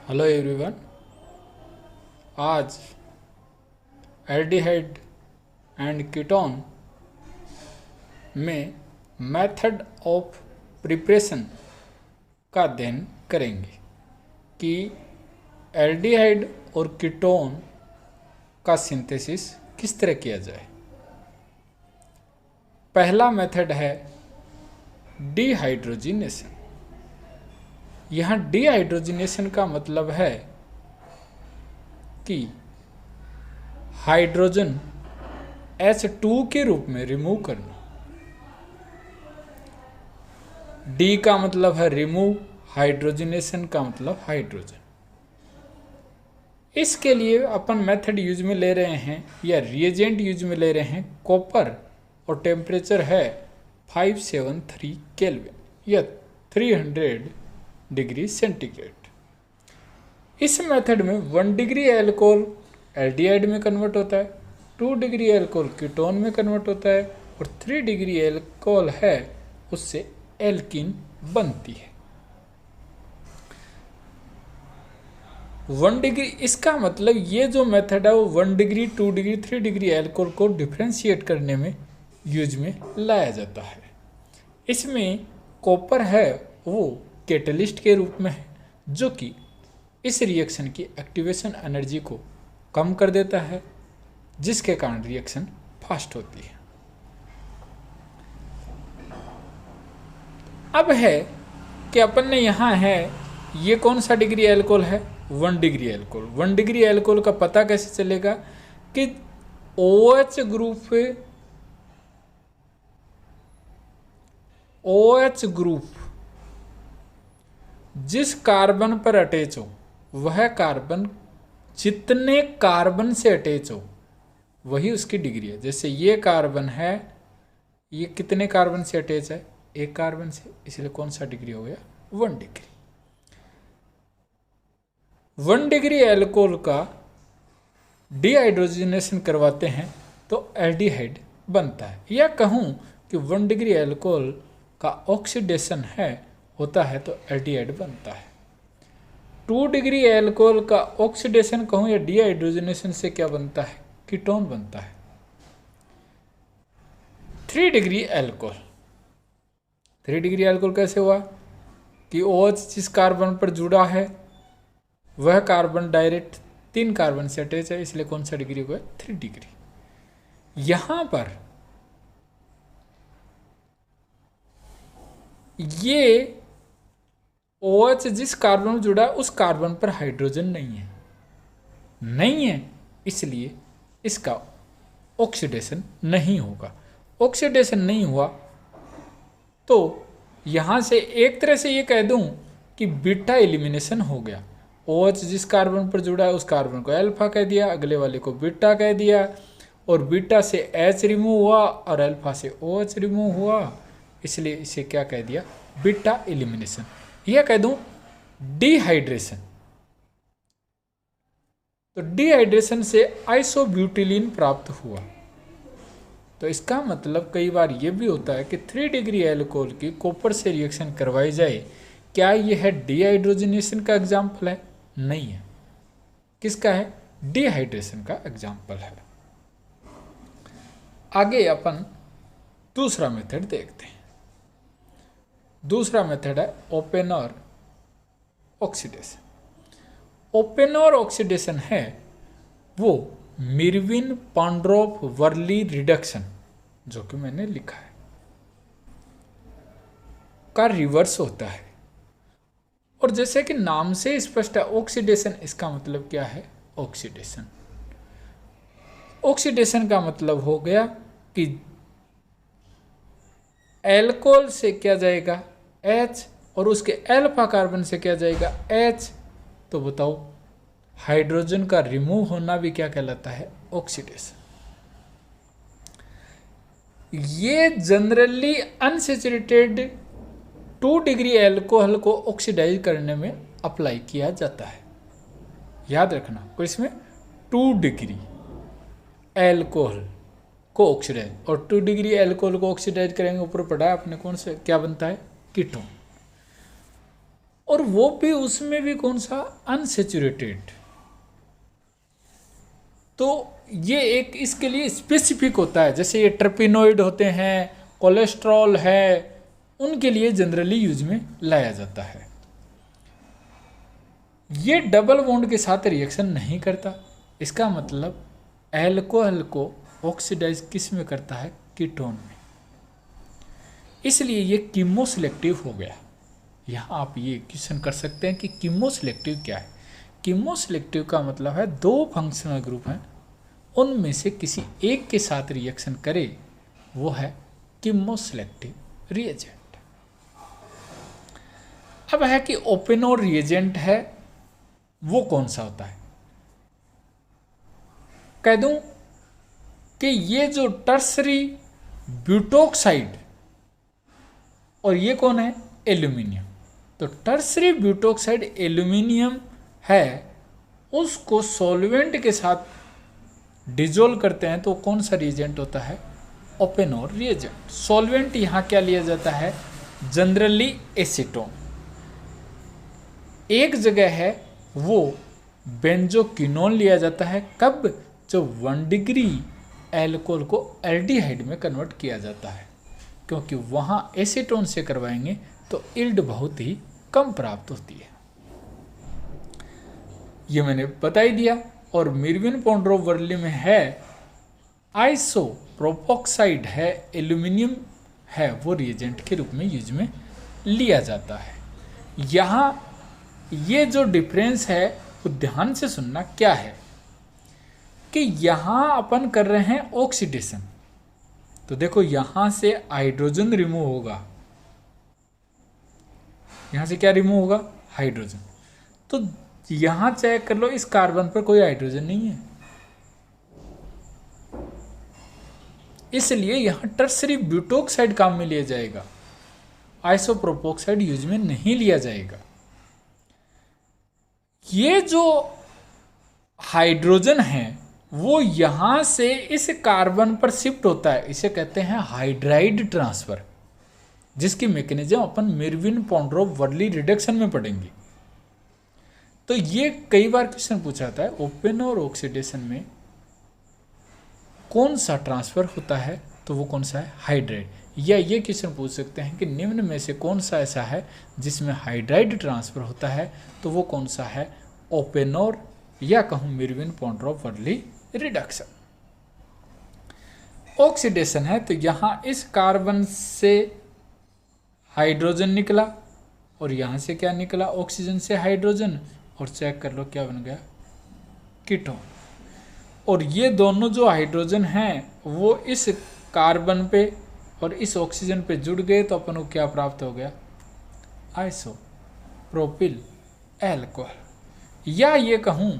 Hello everyone. आज aldehyde and ketone में method of preparation का अध्ययन करेंगे कि एल्डिहाइड और कीटोन का सिंथेसिस किस तरह किया जाए। पहला मेथड है डिहाइड्रोजिनेशन। यहाँ डिहाइड्रोजिनेशन का मतलब है कि हाइड्रोजन H2 के रूप में रिमूव करना। डी का मतलब है रिमूव, हाइड्रोजिनेशन का मतलब हाइड्रोजन। इसके लिए अपन मेथड यूज में ले रहे हैं या रिएजेंट यूज में ले रहे हैं कॉपर, और टेम्परेचर है 573 केल्विन या 300 डिग्री सेंटीग्रेड। इस मेथड में 1 डिग्री एल्कोहल एल्डिहाइड में कन्वर्ट होता है, 2 डिग्री एल्कोहल कीटोन में कन्वर्ट होता है, और 3 डिग्री एल्कोहल है उससे एल्कीन बनती है। 1 डिग्री, इसका मतलब ये जो मेथड है वो 1 डिग्री 2 डिग्री 3 डिग्री एल्कोहल को डिफ्रेंशिएट करने में यूज में लाया जाता है। इसमें कॉपर है वो कैटलिस्ट के रूप में है, जो कि इस रिएक्शन की एक्टिवेशन एनर्जी को कम कर देता है, जिसके कारण रिएक्शन फास्ट होती है। अब है कि अपन ने यहाँ है ये कौन सा डिग्री एल्कोहल है, 1 डिग्री एल्कोहल। 1 डिग्री एल्कोहल का पता कैसे चलेगा कि OH ग्रुप जिस कार्बन पर अटैच हो वह कार्बन जितने कार्बन से अटैच हो वही उसकी डिग्री है। जैसे ये कार्बन है, ये कितने कार्बन से अटैच है, एक कार्बन से, इसलिए कौन सा डिग्री हो गया, 1 डिग्री। 1 डिग्री एल्कोहल का डिहाइड्रोजिनेशन करवाते हैं तो एल्डिहाइड बनता है। या कहूँ कि 1 डिग्री एल्कोहल का ऑक्सीडेशन होता है तो एल्डिहाइड बनता है। 2 डिग्री एल्कोहल का ऑक्सीडेशन कहूँ या डिहाइड्रोजिनेशन से क्या बनता है, कीटोन बनता है। 3 डिग्री एल्कोहल, 3 डिग्री एल्कोहल कैसे हुआ कि OH जिस कार्बन पर जुड़ा है वह कार्बन डायरेक्ट 3 कार्बन से अटैच है, इसलिए कौन सा डिग्री हुआ, 3 डिग्री। यहां पर ये OH जिस कार्बन में जुड़ा है उस कार्बन पर हाइड्रोजन नहीं है, इसलिए इसका ऑक्सीडेशन नहीं होगा। ऑक्सीडेशन नहीं हुआ तो यहां से एक तरह से ये कह दूं कि बीटा एलिमिनेशन हो गया। OH जिस कार्बन पर जुड़ा है उस कार्बन को अल्फा कह दिया, अगले वाले को बीटा कह दिया, और बीटा से H रिमूव हुआ और अल्फा से OH रिमूव हुआ, इसलिए इसे क्या कह दिया, बीटा एलिमिनेशन। यह कह दूं डिहाइड्रेशन। तो डिहाइड्रेशन से आइसोब्यूटिलीन प्राप्त हुआ। तो इसका मतलब कई बार यह भी होता है कि 3 डिग्री एल्कोहल की कॉपर से रिएक्शन करवाई जाए, क्या यह है डिहाइड्रोजिनेशन का एग्जाम्पल है, नहीं है। किसका है, डिहाइड्रेशन का एग्जाम्पल है। आगे अपन दूसरा मेथड देखते हैं। दूसरा मेथड है ओपेनर ऑक्सीडेशन। ओपेनर ऑक्सीडेशन है वो मिरविन पांड्रोप वर्ली रिडक्शन, जो कि मैंने लिखा है, का रिवर्स होता है। और जैसे कि नाम से स्पष्ट है ऑक्सीडेशन, इसका मतलब क्या है, ऑक्सीडेशन। ऑक्सीडेशन का मतलब हो गया कि एल्कोहल से क्या जाएगा, H, और उसके अल्फा कार्बन से क्या जाएगा, H। तो बताओ हाइड्रोजन का रिमूव होना भी क्या कहलाता है, ऑक्सीडेशन। ये जनरली अनसैचुरेटेड 2 डिग्री एल्कोहल को ऑक्सीडाइज करने में अप्लाई किया जाता है। याद रखना, को इसमें 2 डिग्री एल्कोहल को ऑक्सीडाइज, और 2 डिग्री एल्कोहल को ऑक्सीडाइज करेंगे, ऊपर पढ़ा है अपने कौन से क्या बनता है, कीटोन। और वो भी उसमें भी कौन सा, अनसेचुरेटेड। तो ये एक इसके लिए स्पेसिफिक होता है, जैसे ये ट्रपिनोइड होते हैं, कोलेस्ट्रॉल है, उनके लिए जनरली यूज में लाया जाता है। ये डबल बॉन्ड के साथ रिएक्शन नहीं करता, इसका मतलब अल्कोहल को ऑक्सीडाइज किस में करता है, कीटोन में, इसलिए ये कीमोसेलेक्टिव हो गया। यहाँ आप ये क्वेश्चन कर सकते हैं कि कीमोसेलेक्टिव क्या है। कीमोसेलेक्टिव का मतलब है दो फंक्शनल ग्रुप हैं, उनमें से किसी एक के साथ रिएक्शन करे, वो है कीमोसेलेक्टिव रिएजेंट। अब है कि ओपेनोर रिएजेंट है, वो कौन सा होता है। कह दूं कि ये जो टर्सरी ब्यूटोक्साइड, और ये कौन है, एल्यूमिनियम। तो टर्सरी ब्यूटोक्साइड एल्यूमिनियम है, उसको सॉल्वेंट के साथ डिजोल्व करते हैं तो कौन सा रिएजेंट होता है, ओपेनोर रिएजेंट। सॉल्वेंट यहाँ क्या लिया जाता है, जनरली एसीटोन। एक जगह है वो बेंजोक्विनोन लिया जाता है, कब, जो 1 डिग्री एल्कोहल को एल्डिहाइड में कन्वर्ट किया जाता है, क्योंकि वहाँ एसीटोन से करवाएंगे तो इल्ड बहुत ही कम प्राप्त होती है। ये मैंने बता ही दिया। और मिर्विन पॉन्ड्रोव वर्ली में है आइसो प्रोपोक्साइड है, एल्यूमिनियम है, वो रिएजेंट के रूप में यूज में लिया जाता है। यहाँ ये जो डिफरेंस है वो ध्यान से सुनना क्या है कि यहाँ अपन कर रहे हैं ऑक्सीडेशन। तो देखो यहाँ से हाइड्रोजन रिमूव होगा, यहाँ से क्या रिमूव होगा, हाइड्रोजन। तो यहाँ चेक कर लो, इस कार्बन पर कोई हाइड्रोजन नहीं है, इसलिए यहाँ टर्सरी ब्यूटोक्साइड काम में लिया जाएगा, आइसोप्रोपोक्साइड यूज में नहीं लिया जाएगा। ये जो हाइड्रोजन है वो यहां से इस कार्बन पर शिफ्ट होता है, इसे कहते हैं हाइड्राइड ट्रांसफर, जिसकी मैकेनिज्म अपन मिर्विन पॉन्ड्रोव वर्ली रिडक्शन में पढ़ेंगे। तो ये कई बार क्वेश्चन पूछा जाता है, ओपेनोर ऑक्सीडेशन में कौन सा ट्रांसफर होता है, तो वो कौन सा है, हाइड्राइड। या ये क्वेश्चन पूछ सकते हैं कि निम्न में से कौन सा ऐसा है जिसमें हाइड्राइड ट्रांसफर होता है, तो वो कौन सा है, ओपेनोर या कहूँ मिर्विन पॉन्ड्रोव वर्ली रिडक्शन। ऑक्सीडेशन है तो यहाँ इस कार्बन से हाइड्रोजन निकला और यहाँ से क्या निकला, ऑक्सीजन से हाइड्रोजन, और चेक कर लो क्या बन गया, कीटोन। और ये दोनों जो हाइड्रोजन हैं वो इस कार्बन पे और इस ऑक्सीजन पे जुड़ गए, तो अपन को क्या प्राप्त हो गया, आइसोप्रोपिल अल्कोहल। या ये कहूँ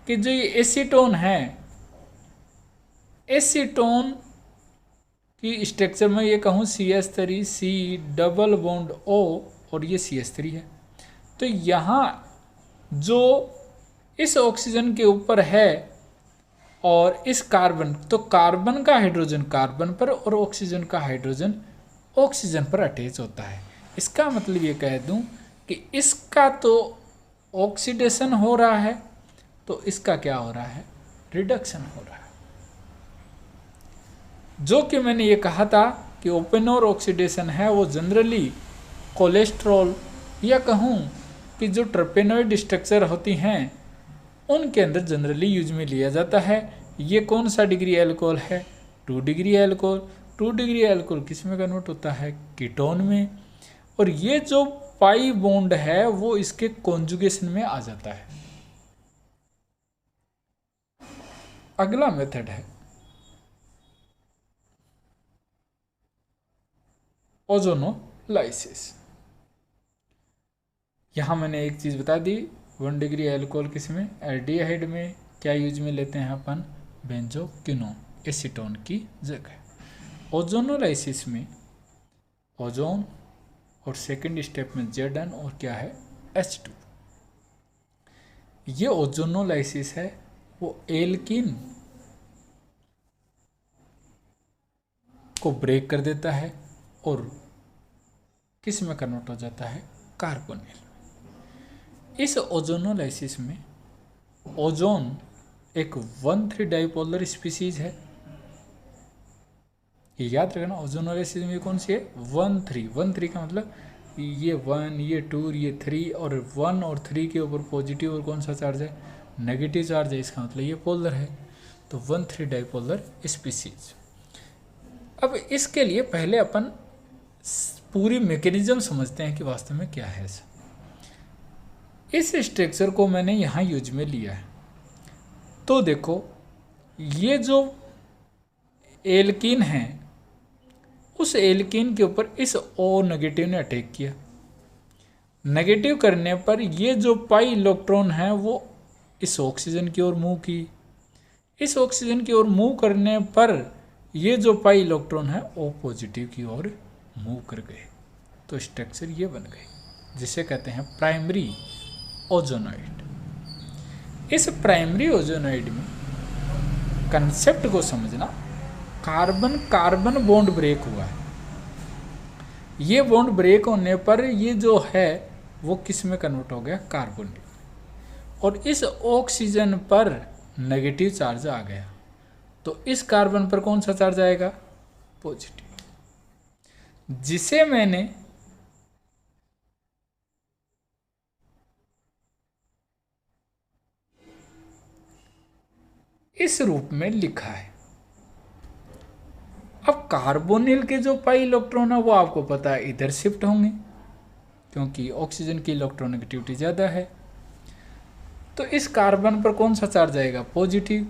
कि जो ये एसीटोन है, एसीटोन की स्ट्रक्चर में ये कहूँ CH3 C double bond O और ये CH3 है, तो यहाँ जो इस ऑक्सीजन के ऊपर है और इस कार्बन, तो कार्बन का हाइड्रोजन कार्बन पर और ऑक्सीजन का हाइड्रोजन ऑक्सीजन पर अटैच होता है। इसका मतलब ये कह दूं कि इसका तो ऑक्सीडेशन हो रहा है, तो इसका क्या हो रहा है, रिडक्शन हो रहा है। जो कि मैंने ये कहा था कि ओपेनोर ऑक्सीडेशन है वो जनरली कोलेस्ट्रॉल या कहूँ कि जो ट्रपेनोइड स्ट्रक्चर होती हैं उनके अंदर जनरली यूज में लिया जाता है। ये कौन सा डिग्री एल्कोहल है, 2 डिग्री एल्कोहल। 2 डिग्री एल्कोहल किस में कन्वर्ट होता है, कीटोन में। और ये जो पाई बॉन्ड है वो इसके कॉन्जुगेशन में आ जाता है। अगला मेथड है ओजोनोलाइसिस। यहाँ मैंने एक चीज़ बता दी, 1 डिग्री एल्कोहल किस में, एल्डिहाइड में क्या यूज में लेते हैं अपन, बेंजोक्विनोन, एसीटोन की जगह। ओजोनोलाइसिस में ओजोन और सेकंड स्टेप में Zn और क्या है, H2। ये ओजोनोलाइसिस है वो एल्कीन को ब्रेक कर देता है और किस में कन्वर्ट हो जाता है, कार्बोनिल। इस ओजोनोलाइसिस में ओजोन एक 1,3 डाइपोलर स्पीसीज है। ये याद रखना, ओजोनोलाइसिस में कौन सी है? 1,3। 1,3 का मतलब ये 1, ये 2, ये 3, और 1 और 3 के ऊपर पॉजिटिव और कौन सा चार्ज है? नेगेटिव चार्ज है। इसका मतलब ये पोलर है। तो 1,3 डाइपोलर स्पीसीज। अब इसके लिए पहले अपन पूरी मैकेनिज्म समझते हैं कि वास्तव में क्या है। इस स्ट्रक्चर को मैंने यहाँ यूज में लिया है। तो देखो, ये जो एल्कीन है, उस एल्कीन के ऊपर इस O नेगेटिव ने अटैक किया। नेगेटिव करने पर ये जो पाई इलेक्ट्रॉन है वो इस ऑक्सीजन की ओर मूव की। इस ऑक्सीजन की ओर मूव करने पर ये जो पाई इलेक्ट्रॉन है O पॉजिटिव की ओर मूव कर गए। तो स्ट्रक्चर ये बन गई, जिसे कहते हैं प्राइमरी ओजोनॉइड। इस प्राइमरी ओजोनॉइड में कंसेप्ट को समझना, कार्बन कार्बन बॉन्ड ब्रेक हुआ है। ये बॉन्ड ब्रेक होने पर ये जो है वो किस में कन्वर्ट हो गया? कार्बन में। और इस ऑक्सीजन पर नेगेटिव चार्ज आ गया, तो इस कार्बन पर कौन सा चार्ज आएगा? पॉजिटिव। जिसे मैंने इस रूप में लिखा है। अब कार्बोनिल के जो पाई इलेक्ट्रॉन है वो आपको पता है इधर शिफ्ट होंगे, क्योंकि ऑक्सीजन की इलेक्ट्रोनेगेटिविटी ज़्यादा है। तो इस कार्बन पर कौन सा चार्ज आएगा? पॉजिटिव।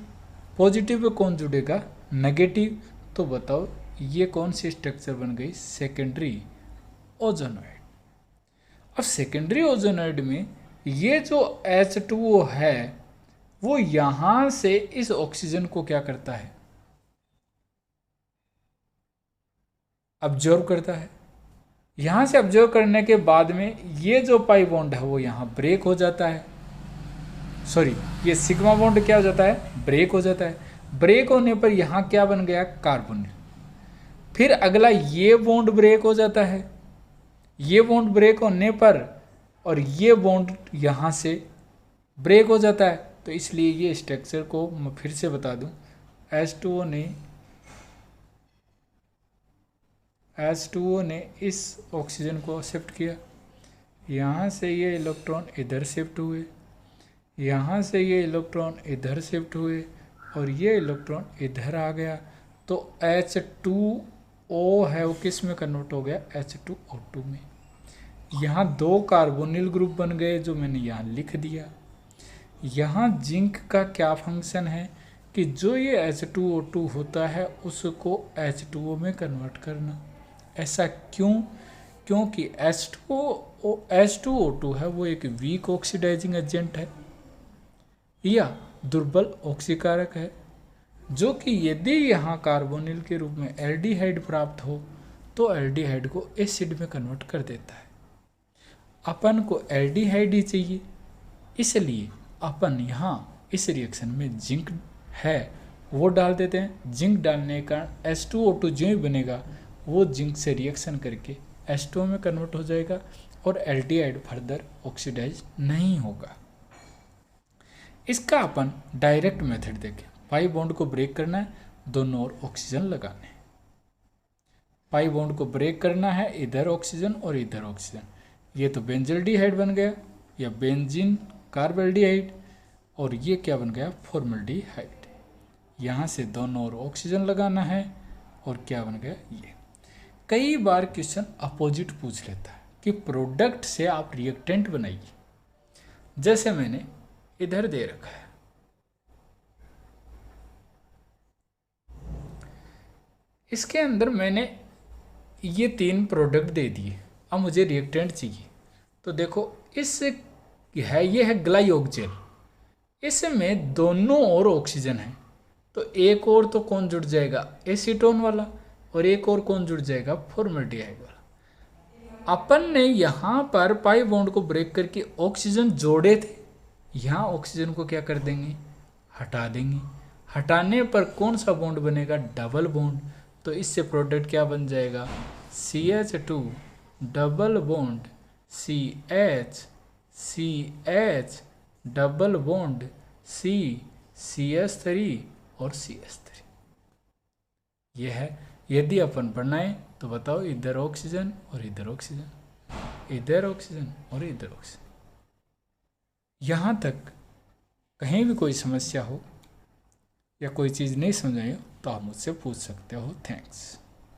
पॉजिटिव पे कौन जुड़ेगा? नेगेटिव। तो बताओ ये कौन सी स्ट्रक्चर बन गई? सेकेंडरी ओजोनॉइड। अब सेकेंडरी ओजोनॉइड में ये जो H2O है वो यहाँ से इस ऑक्सीजन को क्या करता है? ऑब्जर्व करता है। यहाँ से ऑब्जर्व करने के बाद में ये जो पाई बॉन्ड है वो यहाँ ब्रेक हो जाता है। सॉरी, ये सिग्मा बॉन्ड क्या हो जाता है? ब्रेक हो जाता है। ब्रेक होने पर यहाँ क्या बन गया? कार्बोनिल। फिर अगला ये बॉन्ड ब्रेक हो जाता है। ये बॉन्ड ब्रेक होने पर और ये बॉन्ड यहाँ से ब्रेक हो जाता है। तो इसलिए ये स्ट्रक्चर को मैं फिर से बता दूं, H2O ने इस ऑक्सीजन को एक्सेप्ट किया। यहाँ से ये इलेक्ट्रॉन इधर शिफ्ट हुए, यहाँ से ये इलेक्ट्रॉन इधर शिफ्ट हुए, और ये इलेक्ट्रॉन इधर आ गया। तो H2O है वो किस में कन्वर्ट हो गया? H2O2 में। यहाँ 2 कार्बोनिल ग्रुप बन गए जो मैंने यहाँ लिख दिया। यहाँ जिंक का क्या फंक्शन है कि जो ये H2O2 होता है उसको H2O में कन्वर्ट करना। ऐसा क्यों? क्योंकि H2O2 है वो एक वीक ऑक्सीडाइजिंग एजेंट है या दुर्बल ऑक्सीकारक है, जो कि यदि यहाँ कार्बोनिल के रूप में एल्डिहाइड प्राप्त हो तो एल्डिहाइड को एसिड में कन्वर्ट कर देता है। अपन को एल्डिहाइड ही चाहिए, इसलिए अपन यहाँ इस रिएक्शन में जिंक है वो डाल देते हैं। जिंक डालने का H2O2 जो ही बनेगा वो जिंक से रिएक्शन करके H2O में कन्वर्ट हो जाएगा और एल्डिहाइड फर्दर ऑक्सीडाइज नहीं होगा। इसका अपन डायरेक्ट मेथड देखें। पाई बॉन्ड को ब्रेक करना है, दोनों ओर ऑक्सीजन लगाने हैं। पाई बॉन्ड को ब्रेक करना है, इधर ऑक्सीजन और इधर ऑक्सीजन। ये तो बेंजल्डिहाइड बन गया या बेंजीन कार्बल्डिहाइड, और ये क्या बन गया? फॉर्मल्डिहाइड। यहाँ से दोनों ओर ऑक्सीजन लगाना है और क्या बन गया? ये। कई बार क्वेश्चन अपोजिट पूछ लेता है कि प्रोडक्ट से आप रिएक्टेंट बनाइए, जैसे मैंने इधर दे रखा है। इसके अंदर मैंने ये 3 प्रोडक्ट दे दिए। अब मुझे रिएक्टेंट चाहिए, तो देखो इससे ये है ग्लाइओक्जेल। इसमें दोनों ओर ऑक्सीजन है, तो एक और तो कौन जुड़ जाएगा? एसीटोन वाला, और एक और कौन जुड़ जाएगा? फॉर्मल्डिहाइड वाला। अपन ने यहाँ पर पाई बॉन्ड को ब्रेक करके ऑक्सीजन जोड़े थे, यहाँ ऑक्सीजन को क्या कर देंगे? हटा देंगे। हटाने पर कौन सा बॉन्ड बनेगा? Double bond. तो इससे प्रोडक्ट क्या बन जाएगा? CH2 double bond CH CH double bond CH3 और CH3। यह है। यदि अपन बनाए तो बताओ, इधर ऑक्सीजन और इधर ऑक्सीजन, इधर ऑक्सीजन और इधर ऑक्सीजन। यहाँ तक कहीं भी कोई समस्या हो या कोई चीज़ नहीं समझ आई हो तो आप मुझसे पूछ सकते हो। थैंक्स।